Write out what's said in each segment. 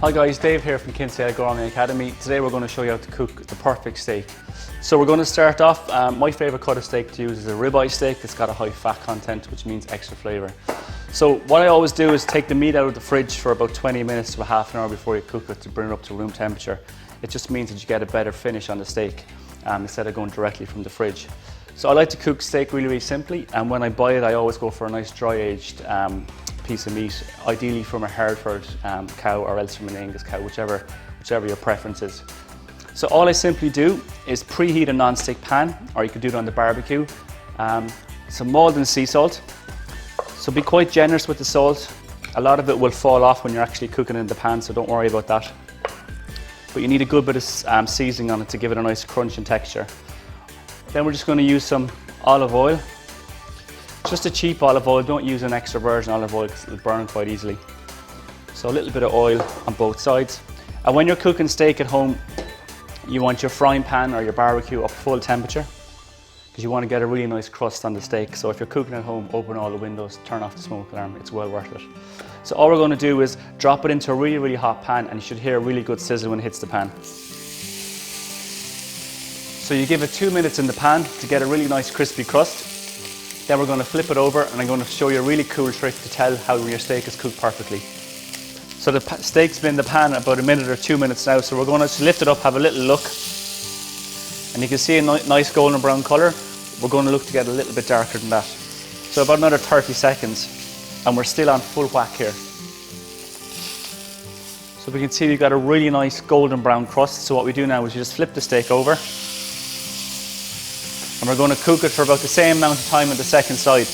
Hi guys, Dave here from Kinsale Gourmet Academy. Today we're going to show you how to cook the perfect steak. So we're going to start off, my favourite cut of steak to use is a ribeye steak. It's got a high fat content, which means extra flavour. So what I always do is take the meat out of the fridge for about 20 minutes to a half an hour before you cook it to bring it up to room temperature. It just means that you get a better finish on the steak instead of going directly from the fridge. So I like to cook steak really simply, and when I buy it I always go for a nice dry aged piece of meat, ideally from a Hereford cow or else from an Angus cow, whichever your preference is. So all I simply do is preheat a non-stick pan, or you could do it on the barbecue. Some Maldon sea salt. So be quite generous with the salt. A lot of it will fall off when you're actually cooking in the pan, so don't worry about that. But you need a good bit of seasoning on it to give it a nice crunch and texture. Then we're just going to use some olive oil. Just a cheap olive oil, don't use an extra virgin olive oil because it'll burn quite easily. So a little bit of oil on both sides. And when you're cooking steak at home, you want your frying pan or your barbecue up full temperature because you want to get a really nice crust on the steak. So if you're cooking at home, open all the windows, turn off the smoke alarm, it's well worth it. So all we're going to do is drop it into a really hot pan, and you should hear a really good sizzle when it hits the pan. So you give it 2 minutes in the pan to get a really nice crispy crust. Then we're going to flip it over, and I'm going to show you a really cool trick to tell how your steak is cooked perfectly. So the steak's been in the pan about a minute or 2 minutes now, so we're going to lift it up, have a little look. And you can see a nice golden brown colour. We're going to look to get a little bit darker than that. So about another 30 seconds, and we're still on full whack here. So we can see we've got a really nice golden brown crust. So what we do now is you just flip the steak over, and we're going to cook it for about the same amount of time on the second side.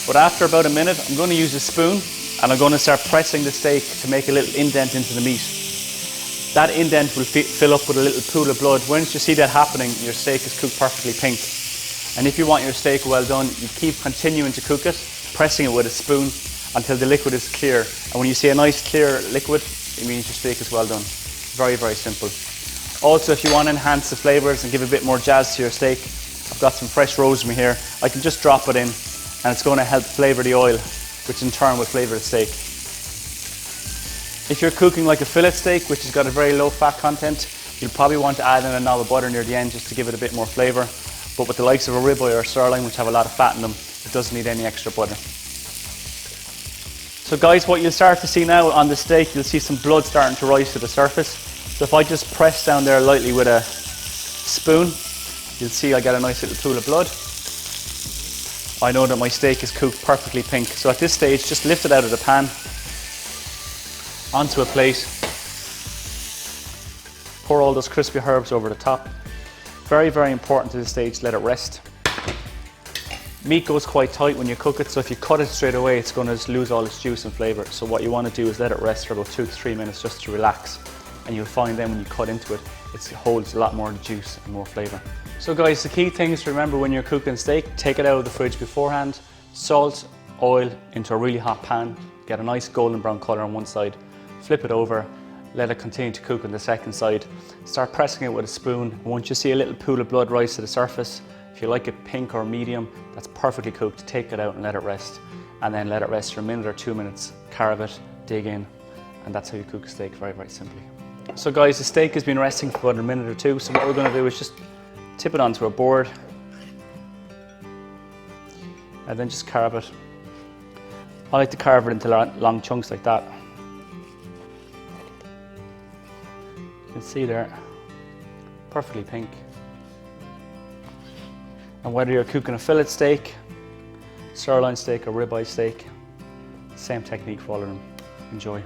But after about a minute, I'm going to use a spoon and I'm going to start pressing the steak to make a little indent into the meat. That indent will fill up with a little pool of blood. Once you see that happening, your steak is cooked perfectly pink. And if you want your steak well done, you keep continuing to cook it, pressing it with a spoon until the liquid is clear. And when you see a nice clear liquid, it means your steak is well done. Very simple. Also, if you want to enhance the flavours and give a bit more jazz to your steak, I've got some fresh rosemary here. I can just drop it in, and it's going to help flavour the oil, which in turn will flavour the steak. If you're cooking like a fillet steak, which has got a very low fat content, you'll probably want to add in a knob of butter near the end just to give it a bit more flavour. But with the likes of a ribeye or a sirloin, which have a lot of fat in them, it doesn't need any extra butter. So guys, what you'll start to see now on the steak, you'll see some blood starting to rise to the surface. So if I just press down there lightly with a spoon, you'll see I get a nice little pool of blood. I know that my steak is cooked perfectly pink. So at this stage, just lift it out of the pan, onto a plate, pour all those crispy herbs over the top. Very important to this stage, let it rest. Meat goes quite tight when you cook it, so if you cut it straight away, it's going to just lose all its juice and flavour. So what you want to do is let it rest for about 2 to 3 minutes just to relax. And you'll find then when you cut into it, it holds a lot more juice and more flavour. So guys, the key thing is to remember when you're cooking steak, take it out of the fridge beforehand, salt, oil into a really hot pan, get a nice golden brown colour on one side, flip it over, let it continue to cook on the second side, start pressing it with a spoon. Once you see a little pool of blood rise to the surface, if you like it pink or medium, that's perfectly cooked, take it out and let it rest. And then let it rest for a minute or 2 minutes, carve it, dig in, and that's how you cook a steak very simply. So guys, the steak has been resting for about a minute or two, so what we're going to do is just tip it onto a board and then just carve it. I like to carve it into long chunks like that. You can see there, perfectly pink. And whether you're cooking a fillet steak, sirloin steak or ribeye steak, same technique for all of them. Enjoy.